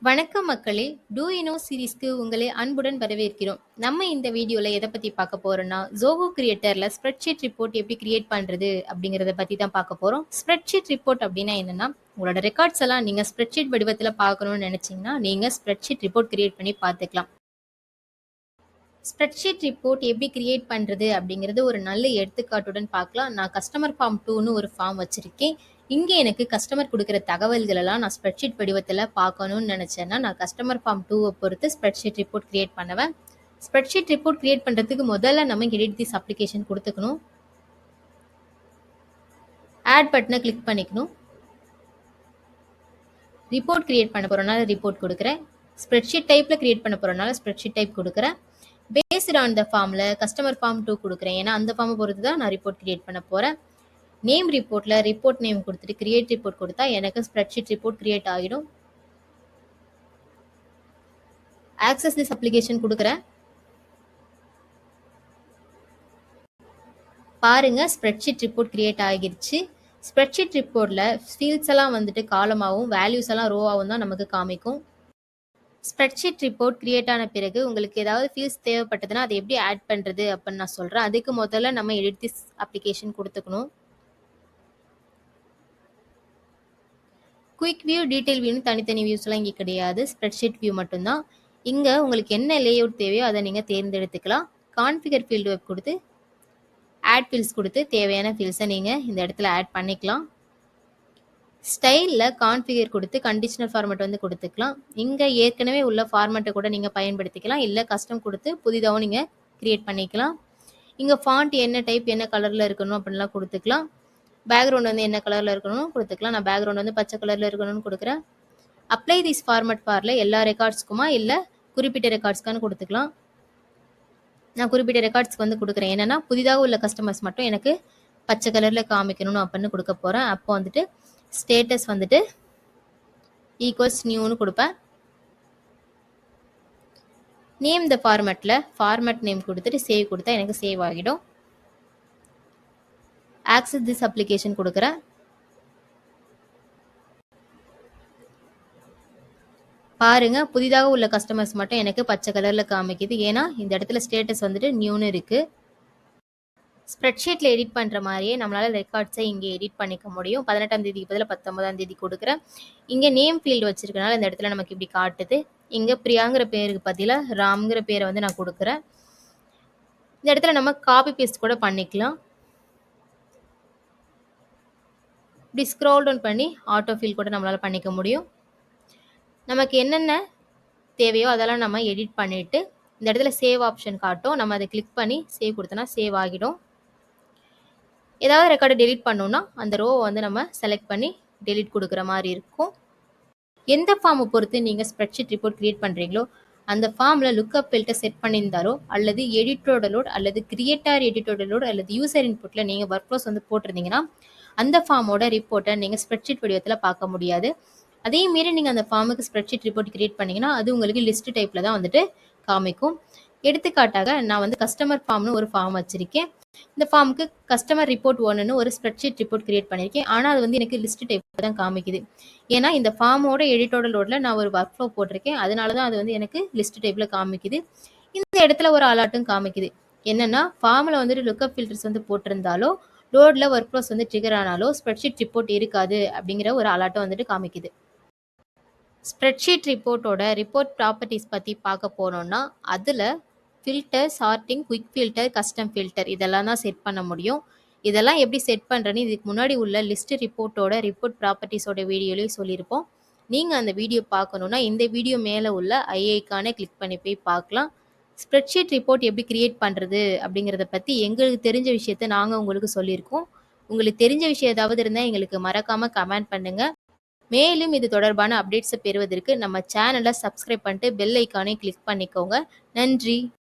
வணக்கம் மக்களே! Two you know சீரிஸ்க்கு உங்களை அன்புடன் வரவேற்கிறோம். நம்ம இந்த வீடியோல எத பத்தி பார்க்க போறோம்னா, Zoho கிரியேட்டர்ல ஸ்ப்ரெட்ஷீட் ரிப்போர்ட் எப்படி கிரியேட் பண்றது அப்படிங்கிறத பத்தி தான் பார்க்க போறோம். ஸ்ப்ரெட்ஷீட் ரிப்போர்ட் அப்படின்னா என்னன்னா, உங்களோட ரெக்கார்ட்ஸ் எல்லாம் நீங்க ஸ்ப்ரெட்ஷீட் வடிவத்துல பார்க்கணும்னு நினைச்சீங்கன்னா, நீங்க ஸ்ப்ரெட்ஷீட் ரிப்போர்ட் கிரியேட் பண்ணி பார்த்துக்கலாம். ஸ்ப்ரெட்ஷீட் ரிப்போர்ட் எப்படி கிரியேட் பண்றது அப்படிங்கிறது ஒரு நல்ல எடுத்துக்காட்டுடன் பார்க்கலாம். நான் கஸ்டமர் ஃபார்ம் 2ன்னு ஒரு ஃபார்ம் வச்சிருக்கேன். இங்க எனக்கு கஸ்டமர் குடுக்குற தகவல்கள் எல்லாம் நான் ஸ்ப்ரெட்ஷீட் வடிவத்துல பார்க்கணும்னு நினைச்சேன்னா, நான் கஸ்டமர் ஃபார்ம் 2 பொறுத்து ஸ்ப்ரெட்ஷீட் ரிப்போர்ட் கிரியேட் பண்ணுவேன். ஸ்ப்ரெட்ஷீட் ரிப்போர்ட் கிரியேட் பண்றதுக்கு முதல்ல நம்ம எடிட் திஸ் அப்ளிகேஷன் கொடுத்துக்கணும். ஆட் பட்டனை கிளிக் பண்ணிக்கணும். ரிப்போர்ட் கிரியேட் பண்ண போறனால ரிப்போர்ட் கொடுக்குறேன். ஸ்ப்ரெட்ஷீட் டைப்ல கிரியேட் பண்ண போறனால ஸ்ப்ரெட்ஷீட் டைப் கொடுக்குறேன். பேஸ்ட் ஆன் த ஃபார்ம்ல கஸ்டமர் ஃபார்ம் 2 கொடுக்குறேன். ஏன்னா அந்த ஃபார்மை பொறுத்து தான் நான் ரிப்போர்ட் கிரியேட் பண்ண போறேன். நேம் ரிப்போர்ட்ல ரிப்போர்ட் நேம் கொடுத்துட்டு கிரியேட் ரிப்போர்ட் கொடுத்தா எனக்கு ஸ்ப்ரெட்ஷீட் ரிப்போர்ட் கிரியேட் ஆகிடும். ஆக்சஸ் திஸ் அப்ளிகேஷன் கொடுக்குறேன். பாருங்க ஸ்ப்ரெட்ஷீட் ரிப்போர்ட் கிரியேட் ஆகிருச்சு. ஸ்ப்ரெட்ஷீட் ரிப்போர்ட்ல ஃபீல்ட்ஸ் எல்லாம் வந்துட்டு காலமாகவும் வேல்யூஸ் எல்லாம் ரோவாகவும் தான் நமக்கு காமிக்கும். ஸ்ப்ரெட்ஷீட் ரிப்போர்ட் கிரியேட் ஆன பிறகு உங்களுக்கு ஏதாவது ஃபீல்ட்ஸ் தேவைப்பட்டதுன்னா அதை எப்படி ஆட் பண்ணுறது அப்படின்னு நான் சொல்கிறேன். அதுக்கு முதல்ல நம்ம எடிட் திஸ் அப்ளிகேஷன் கொடுத்துக்கணும். குயிக் வியூ, டீட்டெயில் வியூன்னு தனித்தனி வியூஸ்லாம் இங்கே கிடையாது. ஸ்ப்ரெட்ஷீட் வியூ மட்டும்தான். இங்கே உங்களுக்கு என்ன லேஅவுட் தேவையோ அதை நீங்கள் தேர்ந்தெடுத்துக்கலாம். கான்ஃபிகர் ஃபீல்டு வெப் கொடுத்து ஆட் ஃபீல்ட்ஸ் கொடுத்து தேவையான ஃபீல்ட்ஸை நீங்கள் இந்த இடத்துல ஆட் பண்ணிக்கலாம். ஸ்டைலில் கான்ஃபிகர் கொடுத்து கண்டிஷனல் ஃபார்மேட் வந்து கொடுத்துக்கலாம். இங்கே ஏற்கனவே உள்ள ஃபார்மேட்டை கூட நீங்கள் பயன்படுத்திக்கலாம். இல்லை கஸ்டம் கொடுத்து புதிதாகவும் நீங்கள் க்ரியேட் பண்ணிக்கலாம். இங்கே ஃபாண்ட் என்ன டைப் என்ன கலரில் இருக்கணும் அப்படின்லாம் கொடுத்துக்கலாம். பேக்ரவுண்ட் வந்து என்ன கலரில் இருக்கணும் கொடுத்துக்கலாம். நான் பேக்ரவுண்ட் வந்து பச்சை கலரில் இருக்கணும்னு கொடுக்குறேன். அப்ளை திஸ் ஃபார்மேட் ஃபாரில் எல்லா ரெக்கார்ட்ஸ்க்குமா இல்லை குறிப்பிட்ட ரெக்கார்ட்ஸ்க்கானு கொடுத்துக்கலாம். நான் குறிப்பிட்ட ரெக்கார்ட்ஸ்க்கு வந்து கொடுக்குறேன். என்னென்னா புதிதாக உள்ள கஸ்டமர்ஸ் மட்டும் எனக்கு பச்சை கலரில் காமிக்கணும் அப்படின்னு கொடுக்க போகிறேன். அப்போ வந்துட்டு ஸ்டேட்டஸ் வந்துட்டு ஈக்குவல்ஸ் நியூன்னு கொடுப்பேன். நேம் த ஃபார்மேட்டில் ஃபார்மேட் நேம் கொடுத்துட்டு சேவ் கொடுத்தா எனக்கு சேவ் ஆகிடும். ஆக்சஸ் திஸ் அப்ளிகேஷன் கொடுக்குறேன். பாருங்க புதிதாக உள்ள கஸ்டமர்ஸ் மட்டும் எனக்கு பச்சை கலரில் காமிக்குது. ஏன்னா இந்த இடத்துல ஸ்டேட்டஸ் வந்துட்டு நியூன்னு இருக்குது. ஸ்ப்ரெட்ஷீட்டில் எடிட் பண்ணுற மாதிரியே நம்மளால் ரெக்கார்ட்ஸை இங்கே எடிட் பண்ணிக்க முடியும். 18ஆம் தேதிக்கு பதில் 19ஆம் தேதி கொடுக்குறேன். இங்கே நேம் ஃபீல்டு வச்சிருக்கனால இந்த இடத்துல நமக்கு இப்படி காட்டுது. இங்கே பிரியாங்கிற பேருக்கு பதிலாக ராம்ங்கிற பேரை வந்து நான் கொடுக்குறேன். இந்த இடத்துல நம்ம காப்பி பேஸ்ட் கூட பண்ணிக்கலாம். இப்படி ஸ்க்ரோல் டவுன் பண்ணி ஆட்டோ ஃபீல் கூட நம்மளால் பண்ணிக்க முடியும். நமக்கு என்னென்ன தேவையோ அதெல்லாம் நம்ம எடிட் பண்ணிவிட்டு இந்த இடத்துல சேவ் ஆப்ஷன் காட்டும். நம்ம அதை கிளிக் பண்ணி சேவ் கொடுத்தோன்னா சேவ் ஆகிடும். ஏதாவது ரெக்கார்டை டெலிட் பண்ணோம்னா அந்த ரோவை வந்து நம்ம செலக்ட் பண்ணி டெலிட் கொடுக்குற மாதிரி இருக்கும். எந்த ஃபார்மை பொறுத்து நீங்கள் ஸ்ப்ரெட்ஷீட் ரிப்போர்ட் கிரியேட் பண்ணுறீங்களோ அந்த ஃபார்மில் லுக்அப் ஃபில்டர் செட் பண்ணியிருந்தாலோ அல்லது எடிட்டரோட லோட் அல்லது கிரியேட்டர் எடிட்டரோட லோட் அல்லது யூசர் இன்புட்டில் நீங்கள் ஒர்க் ஃப்ளோஸ் வந்து போட்டிருந்தீங்கன்னா அந்த ஃபார்மோட ரிப்போர்ட்டை நீங்கள் ஸ்ப்ரெட்ஷீட் வடிவத்தில் பார்க்க முடியாது. அதே மாரி நீங்கள் அந்த ஃபார்முக்கு ஸ்ப்ரெட்ஷீட் ரிப்போர்ட் கிரியேட் பண்ணிங்கன்னா அது உங்களுக்கு லிஸ்ட் டைப்பில் தான் வந்துட்டு காமிக்கும். எடுத்துக்காட்டாக நான் வந்து கஸ்டமர் ஃபார்ம்னு ஒரு ஃபார்ம் வச்சுருக்கேன். இந்த ஃபார்முக்கு கஸ்டமர் ரிப்போர்ட் 1ன்னு ஒரு ஸ்ப்ரெட்ஷீட் ரிப்போர்ட் கிரியேட் பண்ணியிருக்கேன். ஆனால் அது வந்து எனக்கு லிஸ்ட் டைப்பில் தான் காமிக்குது. ஏன்னா இந்த ஃபார்மோட எடிட்டோட லோடில் நான் ஒரு ஒர்க் ஃப்ளோ போட்டிருக்கேன். அதனால தான் அது வந்து எனக்கு லிஸ்ட் டைப்பில் காமிக்குது. இந்த இடத்துல ஒரு அலர்ட்டும் காமிக்குது. என்னென்னா ஃபார்மில் வந்துட்டு லுக்அப் ஃபில்டர்ஸ் வந்து போட்டிருந்தாலோ லோடில் ஒர்க் ஃப்ளோஸ் வந்து ட்ரிகர் ஆனாலோ ஸ்ப்ரெட்ஷீட் ரிப்போர்ட் இருக்காது அப்படிங்கிற ஒரு அலர்ட்டும் வந்துட்டு காமிக்குது. ஸ்ப்ரெட்ஷீட் ரிப்போர்ட்டோட ரிப்போர்ட் ப்ராப்பர்ட்டிஸ் பற்றி பார்க்க போனோம்னா அதில் filter, sorting, quick filter, custom filter இதெல்லாம் தான் செட் பண்ண முடியும். இதெல்லாம் எப்படி செட் பண்ணுறேன்னு இதுக்கு முன்னாடி உள்ள லிஸ்ட் ரிப்போர்ட்டோட ரிப்போர்ட் ப்ராப்பர்ட்டிஸோட வீடியோலையும் சொல்லியிருப்போம். நீங்கள் அந்த வீடியோ பார்க்கணுன்னா இந்த வீடியோ மேலே உள்ள ஐக்கானை கிளிக் பண்ணி போய் பார்க்கலாம். ஸ்ப்ரெட்ஷீட் ரிப்போர்ட் எப்படி கிரியேட் பண்ணுறது அப்படிங்கிறத பற்றி எங்களுக்கு தெரிஞ்ச விஷயத்த நாங்கள் உங்களுக்கு சொல்லியிருக்கோம். உங்களுக்கு தெரிஞ்ச விஷயம் ஏதாவது இருந்தால் எங்களுக்கு மறக்காமல் கமெண்ட் பண்ணுங்கள். மேலும் இது தொடர்பான அப்டேட்ஸை பெறுவதற்கு நம்ம சேனலை சப்ஸ்கிரைப் பண்ணிட்டு பெல் ஐக்கானை கிளிக் பண்ணிக்கோங்க. நன்றி.